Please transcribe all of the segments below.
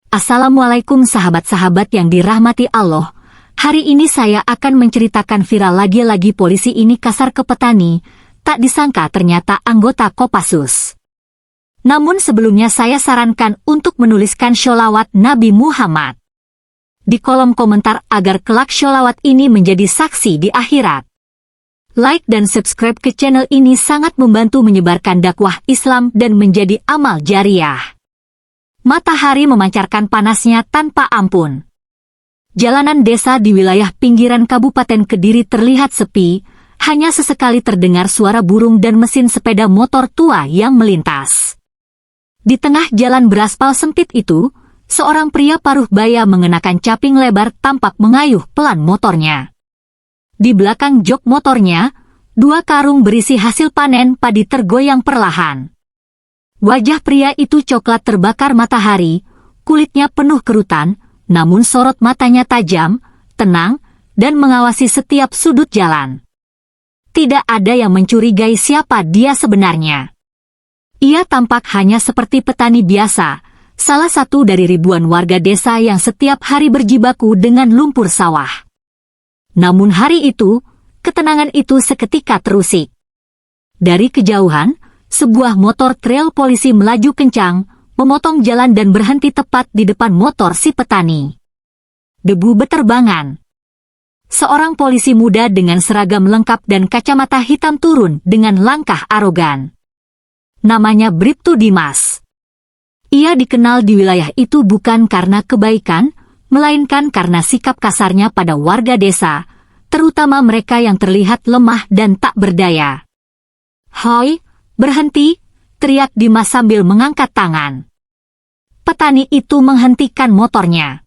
Assalamualaikum sahabat-sahabat yang dirahmati Allah. Hari ini saya akan menceritakan viral lagi-lagi polisi ini kasar ke petani. Tak disangka ternyata anggota Kopassus. Namun sebelumnya saya sarankan untuk menuliskan sholawat Nabi Muhammad di kolom komentar agar kelak sholawat ini menjadi saksi di akhirat. Like dan subscribe ke channel ini sangat membantu menyebarkan dakwah Islam dan menjadi amal jariah. Matahari memancarkan panasnya tanpa ampun. Jalanan desa di wilayah pinggiran Kabupaten Kediri terlihat sepi, hanya sesekali terdengar suara burung dan mesin sepeda motor tua yang melintas. Di tengah jalan beraspal sempit itu, seorang pria paruh baya mengenakan caping lebar tampak mengayuh pelan motornya. Di belakang jok motornya, 2 karung berisi hasil panen padi tergoyang perlahan. Wajah pria itu coklat terbakar matahari, kulitnya penuh kerutan, namun sorot matanya tajam, tenang, dan mengawasi setiap sudut jalan. Tidak ada yang mencurigai siapa dia sebenarnya. Ia tampak hanya seperti petani biasa, salah satu dari ribuan warga desa yang setiap hari berjibaku dengan lumpur sawah. Namun hari itu, ketenangan itu seketika terusik. Dari kejauhan, sebuah motor trail polisi melaju kencang, memotong jalan dan berhenti tepat di depan motor si petani. Debu beterbangan. Seorang polisi muda dengan seragam lengkap dan kacamata hitam turun dengan langkah arogan. Namanya Bribtu Dimas. Ia dikenal di wilayah itu bukan karena kebaikan, melainkan karena sikap kasarnya pada warga desa, terutama mereka yang terlihat lemah dan tak berdaya. "Hoi, berhenti!" teriak Dimas sambil mengangkat tangan. Petani itu menghentikan motornya.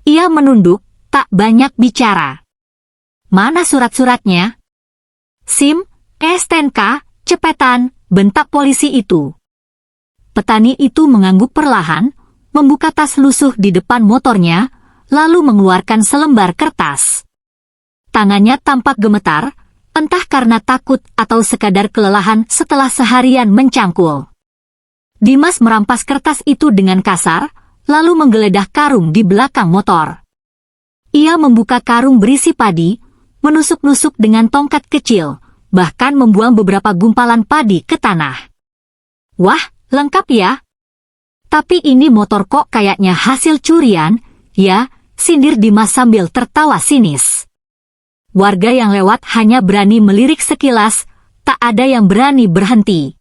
Ia menunduk, tak banyak bicara. "Mana surat-suratnya?" "SIM, STNK, cepetan!" bentak polisi itu. Petani itu mengangguk perlahan, membuka tas lusuh di depan motornya, lalu mengeluarkan selembar kertas. Tangannya tampak gemetar, entah karena takut atau sekadar kelelahan setelah seharian mencangkul. Dimas merampas kertas itu dengan kasar, lalu menggeledah karung di belakang motor. Ia membuka karung berisi padi, menusuk-nusuk dengan tongkat kecil, bahkan membuang beberapa gumpalan padi ke tanah. "Wah, lengkap ya. Tapi ini motor kok kayaknya hasil curian, ya?" sindir Dimas sambil tertawa sinis. Warga yang lewat hanya berani melirik sekilas, tak ada yang berani berhenti.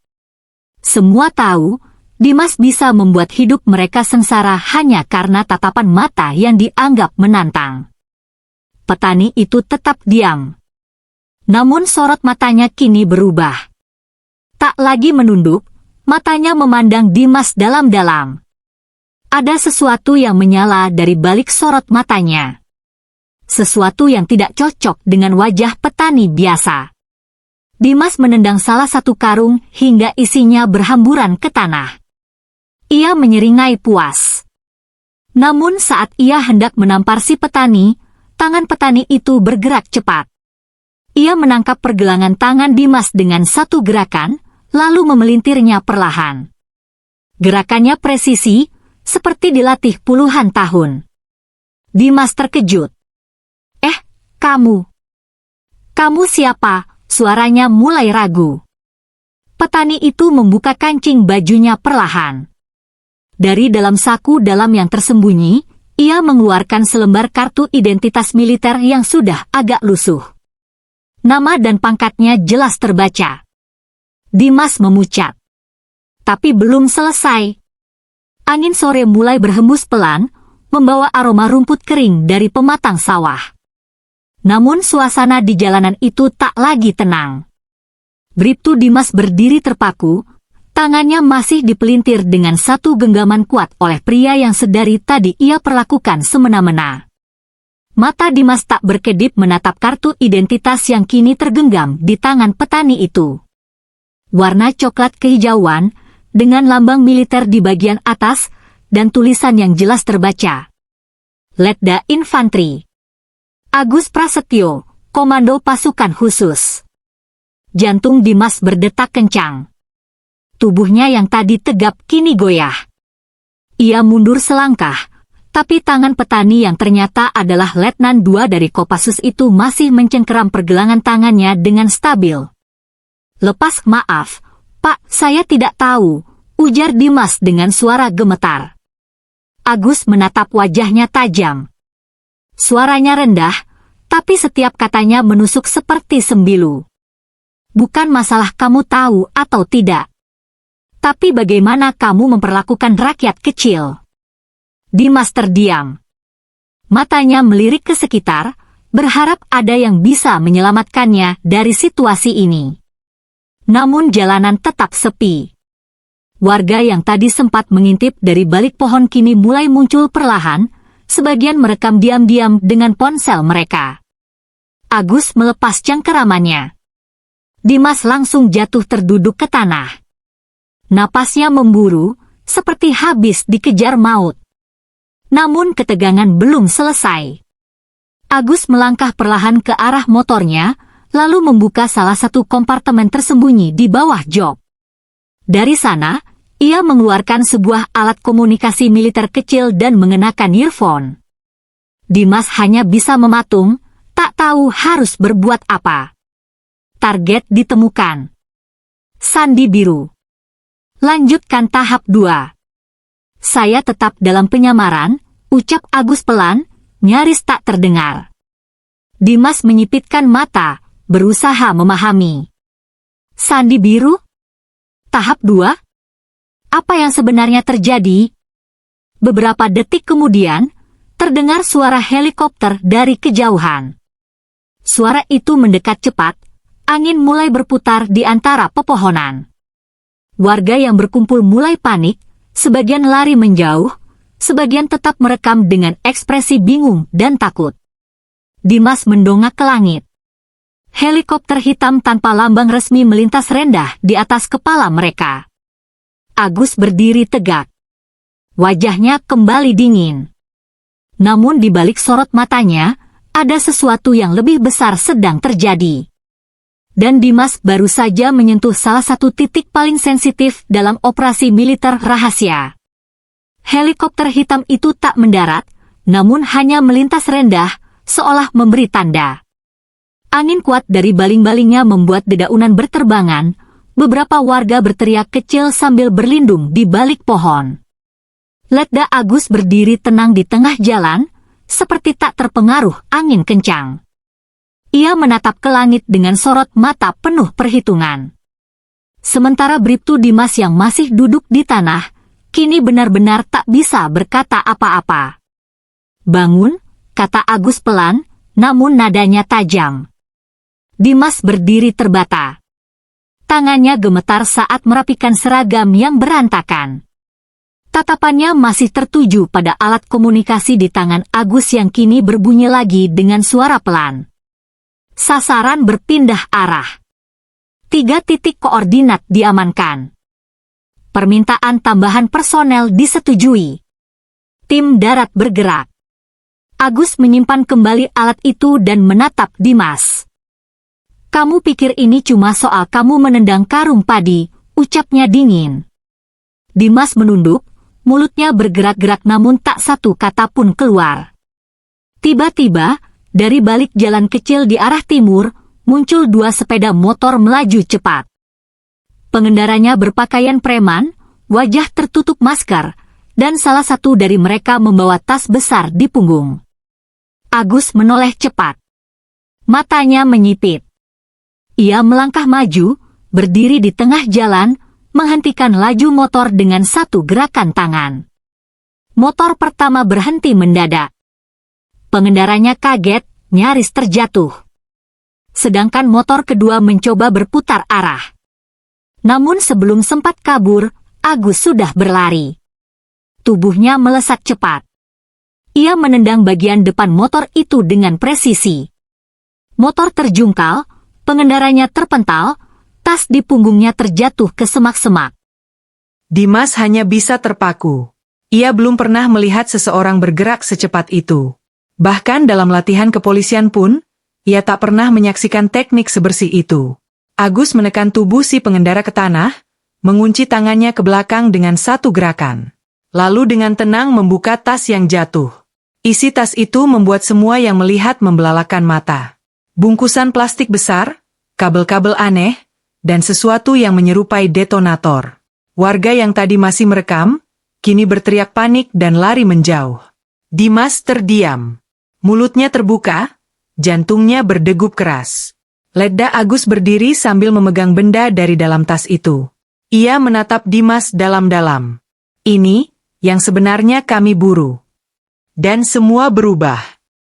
Semua tahu, Dimas bisa membuat hidup mereka sengsara hanya karena tatapan mata yang dianggap menantang. Petani itu tetap diam. Namun sorot matanya kini berubah. Tak lagi menunduk, matanya memandang Dimas dalam-dalam. Ada sesuatu yang menyala dari balik sorot matanya. Sesuatu yang tidak cocok dengan wajah petani biasa. Dimas menendang salah satu karung hingga isinya berhamburan ke tanah. Ia menyeringai puas. Namun saat ia hendak menampar si petani, tangan petani itu bergerak cepat. Ia menangkap pergelangan tangan Dimas dengan satu gerakan, lalu memelintirnya perlahan. Gerakannya presisi, seperti dilatih puluhan tahun. Dimas terkejut. Kamu siapa?" Suaranya mulai ragu. Petani itu membuka kancing bajunya perlahan. Dari dalam saku dalam yang tersembunyi, ia mengeluarkan selembar kartu identitas militer yang sudah agak lusuh. Nama dan pangkatnya jelas terbaca. Dimas memucat. Tapi belum selesai. Angin sore mulai berhembus pelan, membawa aroma rumput kering dari pematang sawah. Namun suasana di jalanan itu tak lagi tenang. Bribtu Dimas berdiri terpaku, tangannya masih dipelintir dengan satu genggaman kuat oleh pria yang sedari tadi ia perlakukan semena-mena. Mata Dimas tak berkedip menatap kartu identitas yang kini tergenggam di tangan petani itu. Warna coklat kehijauan, dengan lambang militer di bagian atas, dan tulisan yang jelas terbaca. Letda Infantri. Agus Prasetyo, Komando Pasukan Khusus. Jantung Dimas berdetak kencang. Tubuhnya yang tadi tegap kini goyah. Ia mundur selangkah, tapi tangan petani yang ternyata adalah Letnan 2 dari Kopassus itu masih mencengkeram pergelangan tangannya dengan stabil. "Lepas, maaf, Pak, saya tidak tahu," ujar Dimas dengan suara gemetar. Agus menatap wajahnya tajam. Suaranya rendah, tapi setiap katanya menusuk seperti sembilu. "Bukan masalah kamu tahu atau tidak. Tapi bagaimana kamu memperlakukan rakyat kecil?" Dimas terdiam. Matanya melirik ke sekitar, berharap ada yang bisa menyelamatkannya dari situasi ini. Namun jalanan tetap sepi. Warga yang tadi sempat mengintip dari balik pohon kini mulai muncul perlahan, sebagian merekam diam-diam dengan ponsel mereka. Agus melepas cengkeramannya. Dimas langsung jatuh terduduk ke tanah. Napasnya memburu, seperti habis dikejar maut. Namun ketegangan belum selesai. Agus melangkah perlahan ke arah motornya, lalu membuka salah satu kompartemen tersembunyi di bawah jok. Dari sana, ia mengeluarkan sebuah alat komunikasi militer kecil dan mengenakan earphone. Dimas hanya bisa mematung, tak tahu harus berbuat apa. Target ditemukan. Sandi biru. Lanjutkan tahap 2. "Saya tetap dalam penyamaran," ucap Agus pelan, nyaris tak terdengar. Dimas menyipitkan mata, berusaha memahami. "Sandi biru? Tahap 2? Apa yang sebenarnya terjadi?" Beberapa detik kemudian, terdengar suara helikopter dari kejauhan. Suara itu mendekat cepat, angin mulai berputar di antara pepohonan. Warga yang berkumpul mulai panik, sebagian lari menjauh, sebagian tetap merekam dengan ekspresi bingung dan takut. Dimas mendongak ke langit. Helikopter hitam tanpa lambang resmi melintas rendah di atas kepala mereka. Agus berdiri tegak. Wajahnya kembali dingin. Namun di balik sorot matanya, ada sesuatu yang lebih besar sedang terjadi. Dan Dimas baru saja menyentuh salah satu titik paling sensitif dalam operasi militer rahasia. Helikopter hitam itu tak mendarat, namun hanya melintas rendah, seolah memberi tanda. Angin kuat dari baling-balingnya membuat dedaunan berterbangan, beberapa warga berteriak kecil sambil berlindung di balik pohon. Letda Agus berdiri tenang di tengah jalan, seperti tak terpengaruh angin kencang. Ia menatap ke langit dengan sorot mata penuh perhitungan. Sementara Bribtu Dimas yang masih duduk di tanah, kini benar-benar tak bisa berkata apa-apa. "Bangun," kata Agus pelan, namun nadanya tajam. Dimas berdiri terbata. Tangannya gemetar saat merapikan seragam yang berantakan. Tatapannya masih tertuju pada alat komunikasi di tangan Agus yang kini berbunyi lagi dengan suara pelan. Sasaran berpindah arah. 3 titik koordinat diamankan. Permintaan tambahan personel disetujui. Tim darat bergerak. Agus menyimpan kembali alat itu dan menatap Dimas. "Kamu pikir ini cuma soal kamu menendang karung padi," ucapnya dingin. Dimas menunduk, mulutnya bergerak-gerak namun tak satu kata pun keluar. Tiba-tiba, dari balik jalan kecil di arah timur, muncul 2 sepeda motor melaju cepat. Pengendaranya berpakaian preman, wajah tertutup masker, dan salah satu dari mereka membawa tas besar di punggung. Agus menoleh cepat. Matanya menyipit. Ia melangkah maju, berdiri di tengah jalan, menghentikan laju motor dengan satu gerakan tangan. Motor pertama berhenti mendadak. Pengendaranya kaget, nyaris terjatuh. Sedangkan motor kedua mencoba berputar arah. Namun sebelum sempat kabur, Agus sudah berlari. Tubuhnya melesat cepat. Ia menendang bagian depan motor itu dengan presisi. Motor terjungkal, pengendaranya terpental, tas di punggungnya terjatuh ke semak-semak. Dimas hanya bisa terpaku. Ia belum pernah melihat seseorang bergerak secepat itu. Bahkan dalam latihan kepolisian pun, ia tak pernah menyaksikan teknik sebersih itu. Agus menekan tubuh si pengendara ke tanah, mengunci tangannya ke belakang dengan satu gerakan. lalu dengan tenang membuka tas yang jatuh. Isi tas itu membuat semua yang melihat membelalakan mata. Bungkusan plastik besar, kabel-kabel aneh, dan sesuatu yang menyerupai detonator. Warga yang tadi masih merekam, kini berteriak panik dan lari menjauh. Dimas terdiam. Mulutnya terbuka, jantungnya berdegup keras. Letda Agus berdiri sambil memegang benda dari dalam tas itu. Ia menatap Dimas dalam-dalam. Ini, yang sebenarnya kami buru. Dan semua berubah.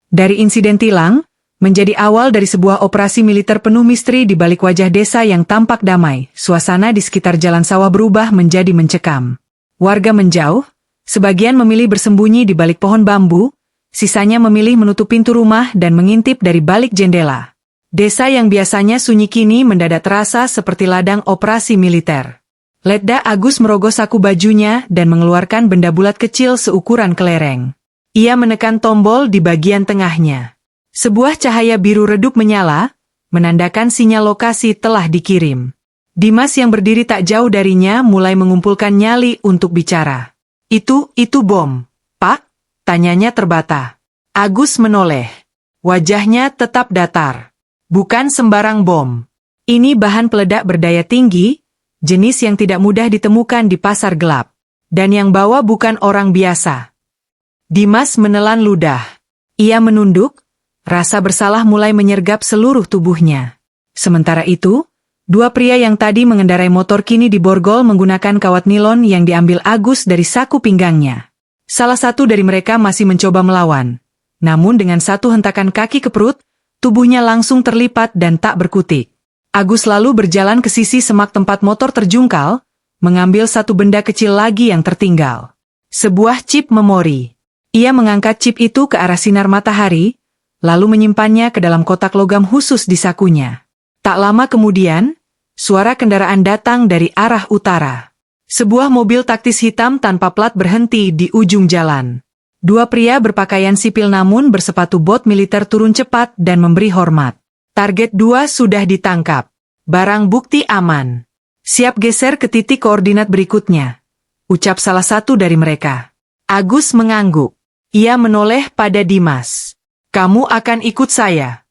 Dari insiden tilang, menjadi awal dari sebuah operasi militer penuh misteri di balik wajah desa yang tampak damai, suasana di sekitar jalan sawah berubah menjadi mencekam. Warga menjauh, sebagian memilih bersembunyi di balik pohon bambu, sisanya memilih menutup pintu rumah dan mengintip dari balik jendela. Desa yang biasanya sunyi kini mendadak terasa seperti ladang operasi militer. Letda Agus merogoh saku bajunya dan mengeluarkan benda bulat kecil seukuran kelereng. Ia menekan tombol di bagian tengahnya. Sebuah cahaya biru redup menyala, menandakan sinyal lokasi telah dikirim. Dimas yang berdiri tak jauh darinya mulai mengumpulkan nyali untuk bicara. Itu bom, Pak? Tanyanya terbata. Agus menoleh. Wajahnya tetap datar. Bukan sembarang bom. Ini bahan peledak berdaya tinggi, jenis yang tidak mudah ditemukan di pasar gelap. Dan yang bawa bukan orang biasa. Dimas menelan ludah. Ia menunduk, rasa bersalah mulai menyergap seluruh tubuhnya. Sementara itu, dua pria yang tadi mengendarai motor kini diborgol menggunakan kawat nilon yang diambil Agus dari saku pinggangnya. Salah satu dari mereka masih mencoba melawan. Namun dengan satu hentakan kaki ke perut, tubuhnya langsung terlipat dan tak berkutik. Agus lalu berjalan ke sisi semak tempat motor terjungkal, mengambil satu benda kecil lagi yang tertinggal. Sebuah chip memori. Ia mengangkat chip itu ke arah sinar matahari, lalu menyimpannya ke dalam kotak logam khusus di sakunya. Tak lama kemudian, suara kendaraan datang dari arah utara. Sebuah mobil taktis hitam tanpa plat berhenti di ujung jalan. Dua pria berpakaian sipil namun bersepatu bot militer turun cepat dan memberi hormat. Target 2 sudah ditangkap. Barang bukti aman. Siap geser ke titik koordinat berikutnya. Ucap salah satu dari mereka. Agus mengangguk. Ia menoleh pada Dimas. Kamu akan ikut saya.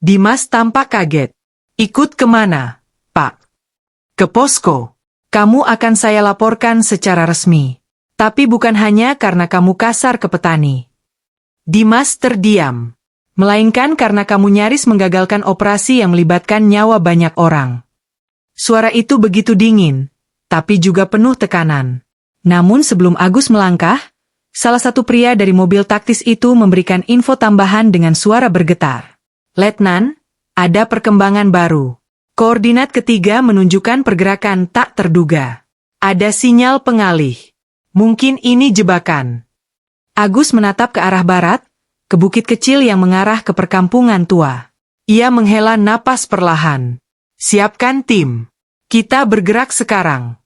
Dimas tampak kaget. Ikut kemana, Pak? Ke posko. Kamu akan saya laporkan secara resmi. Tapi bukan hanya karena kamu kasar ke petani. Dimas terdiam. Melainkan karena kamu nyaris menggagalkan operasi yang melibatkan nyawa banyak orang. Suara itu begitu dingin, tapi juga penuh tekanan. Namun sebelum Agus melangkah, salah satu pria dari mobil taktis itu memberikan info tambahan dengan suara bergetar. Letnan, ada perkembangan baru. Koordinat ketiga menunjukkan pergerakan tak terduga. Ada sinyal pengalih. Mungkin ini jebakan. Agus menatap ke arah barat, ke bukit kecil yang mengarah ke perkampungan tua. Ia menghela napas perlahan. Siapkan tim. Kita bergerak sekarang.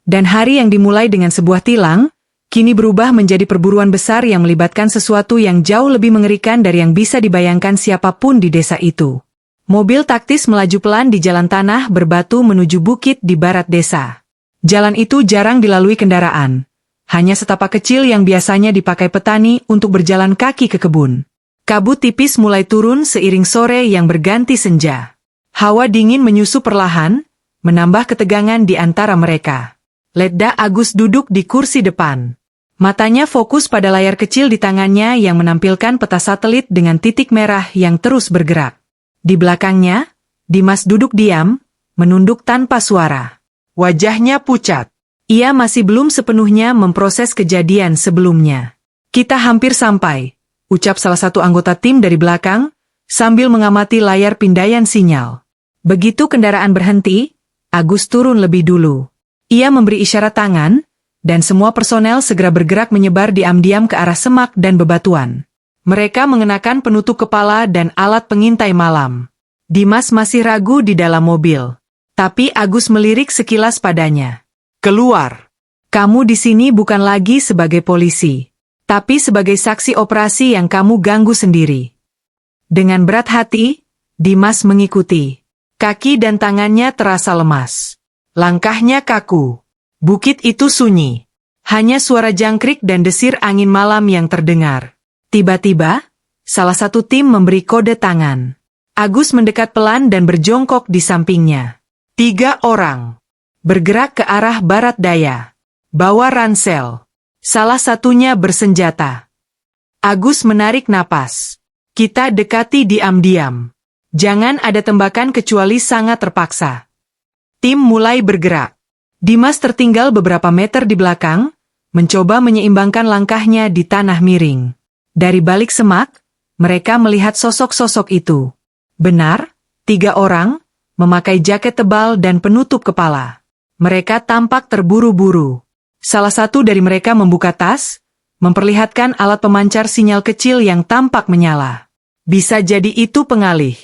Dan hari yang dimulai dengan sebuah tilang, kini berubah menjadi perburuan besar yang melibatkan sesuatu yang jauh lebih mengerikan dari yang bisa dibayangkan siapapun di desa itu. Mobil taktis melaju pelan di jalan tanah berbatu menuju bukit di barat desa. Jalan itu jarang dilalui kendaraan. Hanya setapak kecil yang biasanya dipakai petani untuk berjalan kaki ke kebun. Kabut tipis mulai turun seiring sore yang berganti senja. Hawa dingin menyusup perlahan, menambah ketegangan di antara mereka. Letda Agus duduk di kursi depan. Matanya fokus pada layar kecil di tangannya yang menampilkan peta satelit dengan titik merah yang terus bergerak. Di belakangnya, Dimas duduk diam, menunduk tanpa suara. Wajahnya pucat. Ia masih belum sepenuhnya memproses kejadian sebelumnya. Kita hampir sampai, ucap salah satu anggota tim dari belakang, sambil mengamati layar pindaian sinyal. Begitu kendaraan berhenti, Agus turun lebih dulu. Ia memberi isyarat tangan, dan semua personel segera bergerak menyebar diam-diam ke arah semak dan bebatuan. Mereka mengenakan penutup kepala dan alat pengintai malam. Dimas masih ragu di dalam mobil. Tapi Agus melirik sekilas padanya. Keluar. Kamu di sini bukan lagi sebagai polisi, tapi sebagai saksi operasi yang kamu ganggu sendiri. Dengan berat hati, Dimas mengikuti. Kaki dan tangannya terasa lemas. Langkahnya kaku. Bukit itu sunyi. Hanya suara jangkrik dan desir angin malam yang terdengar. Tiba-tiba, salah satu tim memberi kode tangan. Agus mendekat pelan dan berjongkok di sampingnya. 3 orang. Bergerak ke arah barat daya. Bawa ransel. Salah satunya bersenjata. Agus menarik napas. Kita dekati diam-diam. Jangan ada tembakan kecuali sangat terpaksa. Tim mulai bergerak. Dimas tertinggal beberapa meter di belakang, mencoba menyeimbangkan langkahnya di tanah miring. Dari balik semak, mereka melihat sosok-sosok itu. Benar, 3 orang, memakai jaket tebal dan penutup kepala. Mereka tampak terburu-buru. Salah satu dari mereka membuka tas, memperlihatkan alat pemancar sinyal kecil yang tampak menyala. Bisa jadi itu pengalih.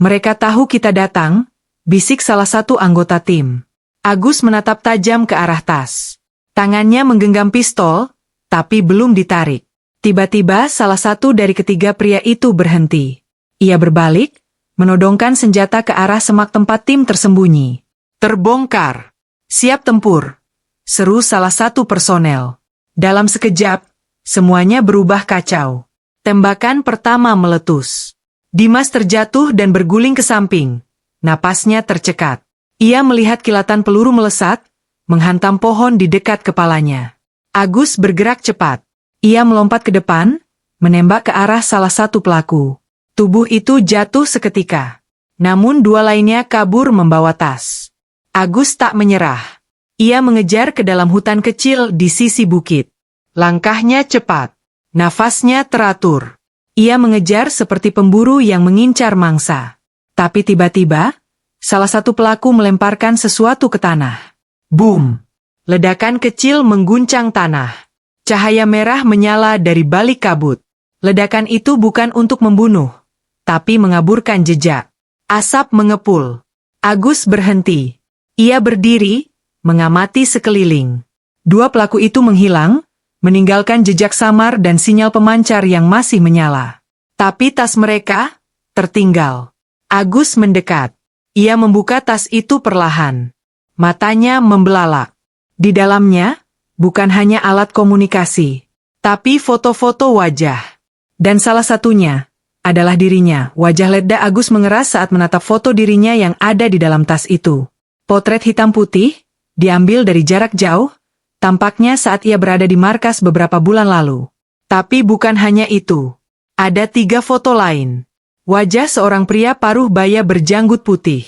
Mereka tahu kita datang, bisik salah satu anggota tim. Agus menatap tajam ke arah tas. Tangannya menggenggam pistol, tapi belum ditarik. Tiba-tiba salah satu dari ketiga pria itu berhenti. Ia berbalik, menodongkan senjata ke arah semak tempat tim tersembunyi. Terbongkar. Siap tempur. Seru salah satu personel. Dalam sekejap, semuanya berubah kacau. Tembakan pertama meletus. Dimas terjatuh dan berguling ke samping. Napasnya tercekat. Ia melihat kilatan peluru melesat, menghantam pohon di dekat kepalanya. Agus bergerak cepat. Ia melompat ke depan, menembak ke arah salah satu pelaku. Tubuh itu jatuh seketika. Namun 2 lainnya kabur membawa tas. Agus tak menyerah. Ia mengejar ke dalam hutan kecil di sisi bukit. Langkahnya cepat. Nafasnya teratur. Ia mengejar seperti pemburu yang mengincar mangsa. Tapi tiba-tiba, salah satu pelaku melemparkan sesuatu ke tanah. Boom! Ledakan kecil mengguncang tanah. Cahaya merah menyala dari balik kabut. Ledakan itu bukan untuk membunuh, tapi mengaburkan jejak. Asap mengepul. Agus berhenti. Ia berdiri, mengamati sekeliling. 2 pelaku itu menghilang, meninggalkan jejak samar dan sinyal pemancar yang masih menyala. Tapi tas mereka tertinggal. Agus mendekat. Ia membuka tas itu perlahan. Matanya membelalak. Di dalamnya, bukan hanya alat komunikasi, tapi foto-foto wajah. Dan salah satunya adalah dirinya. Wajah Letda Agus mengeras saat menatap foto dirinya yang ada di dalam tas itu. Potret hitam putih, diambil dari jarak jauh, tampaknya saat ia berada di markas beberapa bulan lalu. Tapi bukan hanya itu. Ada 3 foto lain. Wajah seorang pria paruh baya berjanggut putih.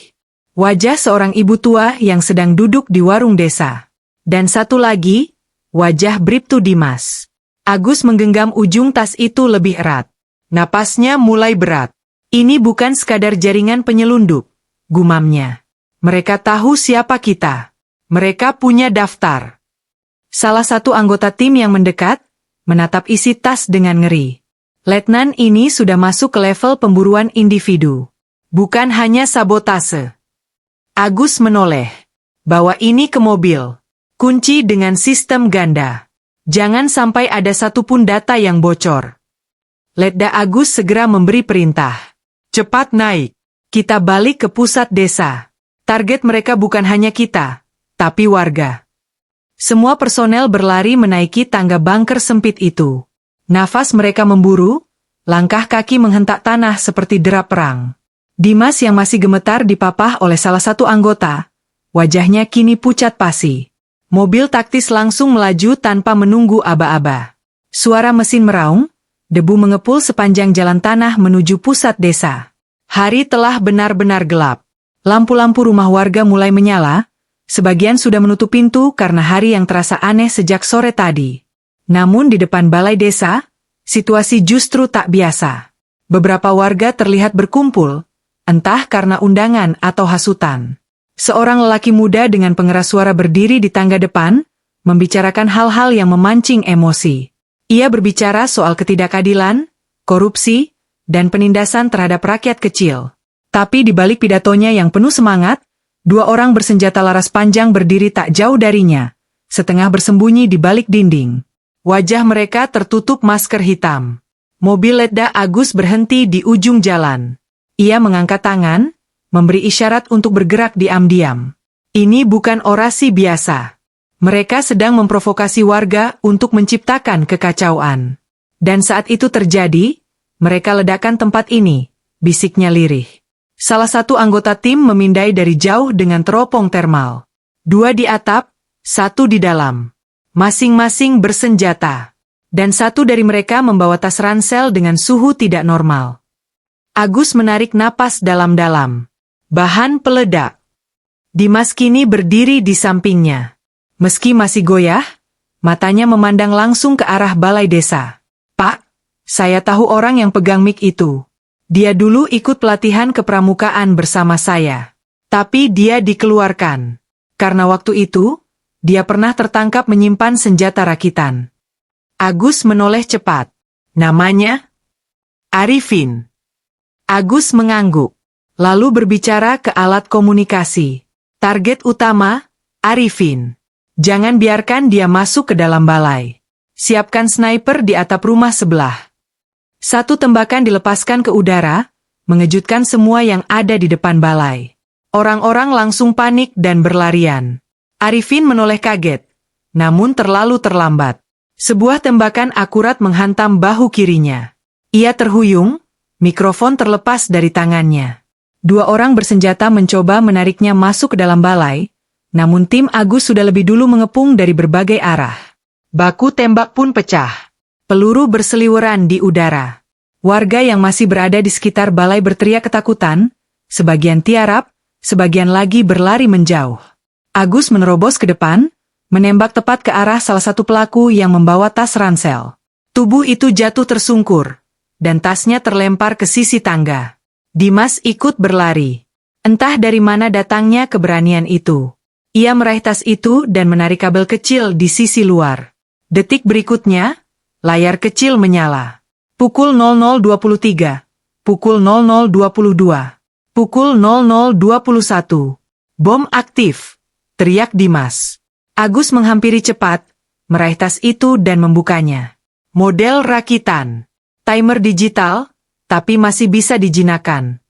Wajah seorang ibu tua yang sedang duduk di warung desa. Dan satu lagi, wajah Bribtu Dimas. Agus menggenggam ujung tas itu lebih erat. Napasnya mulai berat. Ini bukan sekadar jaringan penyelundup, gumamnya. Mereka tahu siapa kita. Mereka punya daftar. Salah satu anggota tim yang mendekat, menatap isi tas dengan ngeri. Letnan ini sudah masuk ke level pemburuan individu. Bukan hanya sabotase. Agus menoleh. Bawa ini ke mobil. Kunci dengan sistem ganda. Jangan sampai ada satupun data yang bocor. Letda Agus segera memberi perintah. Cepat naik. Kita balik ke pusat desa. Target mereka bukan hanya kita, tapi warga. Semua personel berlari menaiki tangga bunker sempit itu. Nafas mereka memburu, langkah kaki menghentak tanah seperti derap perang. Dimas yang masih gemetar dipapah oleh salah satu anggota. Wajahnya kini pucat pasi. Mobil taktis langsung melaju tanpa menunggu aba-aba. Suara mesin meraung, debu mengepul sepanjang jalan tanah menuju pusat desa. Hari telah benar-benar gelap. Lampu-lampu rumah warga mulai menyala, sebagian sudah menutup pintu karena hari yang terasa aneh sejak sore tadi. Namun di depan balai desa, situasi justru tak biasa. Beberapa warga terlihat berkumpul, entah karena undangan atau hasutan. Seorang lelaki muda dengan pengeras suara berdiri di tangga depan, membicarakan hal-hal yang memancing emosi. Ia berbicara soal ketidakadilan, korupsi, dan penindasan terhadap rakyat kecil. Tapi di balik pidatonya yang penuh semangat, 2 orang bersenjata laras panjang berdiri tak jauh darinya, setengah bersembunyi di balik dinding. Wajah mereka tertutup masker hitam. Mobil Letda Agus berhenti di ujung jalan. Ia mengangkat tangan, memberi isyarat untuk bergerak diam-diam. Ini bukan orasi biasa. Mereka sedang memprovokasi warga untuk menciptakan kekacauan. Dan saat itu terjadi, mereka ledakan tempat ini, bisiknya lirih. Salah satu anggota tim memindai dari jauh dengan teropong termal. 2 di atap, 1 di dalam. Masing-masing bersenjata. Dan satu dari mereka membawa tas ransel dengan suhu tidak normal. Agus menarik napas dalam-dalam. Bahan peledak. Dimas kini berdiri di sampingnya. Meski masih goyah, matanya memandang langsung ke arah balai desa. Pak, saya tahu orang yang pegang mic itu. Dia dulu ikut pelatihan kepramukaan bersama saya. Tapi dia dikeluarkan. Karena waktu itu, dia pernah tertangkap menyimpan senjata rakitan. Agus menoleh cepat. Namanya? Arifin. Agus mengangguk. Lalu berbicara ke alat komunikasi. Target utama, Arifin. Jangan biarkan dia masuk ke dalam balai. Siapkan sniper di atap rumah sebelah. 1 tembakan dilepaskan ke udara, mengejutkan semua yang ada di depan balai. Orang-orang langsung panik dan berlarian. Arifin menoleh kaget, namun terlalu terlambat. Sebuah tembakan akurat menghantam bahu kirinya. Ia terhuyung, mikrofon terlepas dari tangannya. 2 orang bersenjata mencoba menariknya masuk ke dalam balai, namun tim Agus sudah lebih dulu mengepung dari berbagai arah. Baku tembak pun pecah. Peluru berseliweran di udara. Warga yang masih berada di sekitar balai berteriak ketakutan, sebagian tiarap, sebagian lagi berlari menjauh. Agus menerobos ke depan, menembak tepat ke arah salah satu pelaku yang membawa tas ransel. Tubuh itu jatuh tersungkur, dan tasnya terlempar ke sisi tangga. Dimas ikut berlari. Entah dari mana datangnya keberanian itu. Ia meraih tas itu dan menarik kabel kecil di sisi luar. Detik berikutnya, layar kecil menyala. Pukul 00.23, pukul 00.22, pukul 00.21. Bom aktif, teriak Dimas. Agus menghampiri cepat, meraih tas itu dan membukanya. Model rakitan. Timer digital, tapi masih bisa dijinakan.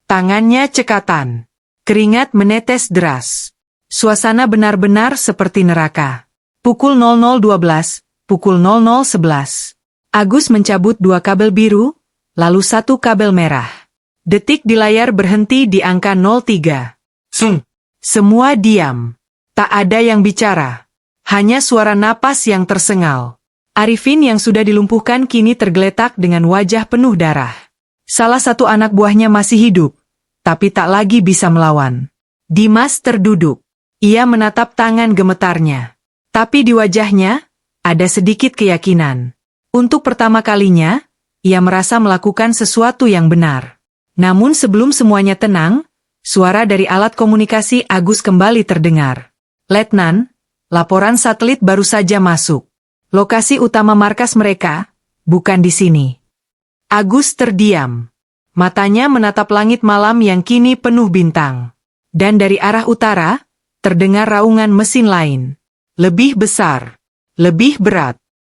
Tangannya cekatan. Keringat menetes deras. Suasana benar-benar seperti neraka. Pukul 00.12, pukul 00.11. Agus mencabut 2 kabel biru, lalu 1 kabel merah. Detik di layar berhenti di angka 03. Semua diam. Tak ada yang bicara. Hanya suara napas yang tersengal. Arifin yang sudah dilumpuhkan kini tergeletak dengan wajah penuh darah. Salah satu anak buahnya masih hidup, tapi tak lagi bisa melawan. Dimas terduduk. Ia menatap tangan gemetarnya. Tapi di wajahnya, ada sedikit keyakinan. Untuk pertama kalinya, ia merasa melakukan sesuatu yang benar. Namun sebelum semuanya tenang, suara dari alat komunikasi Agus kembali terdengar. Letnan, laporan satelit baru saja masuk. Lokasi utama markas mereka, bukan di sini. Agus terdiam. Matanya menatap langit malam yang kini penuh bintang. Dan dari arah utara, terdengar raungan mesin lain. Lebih besar. Lebih berat.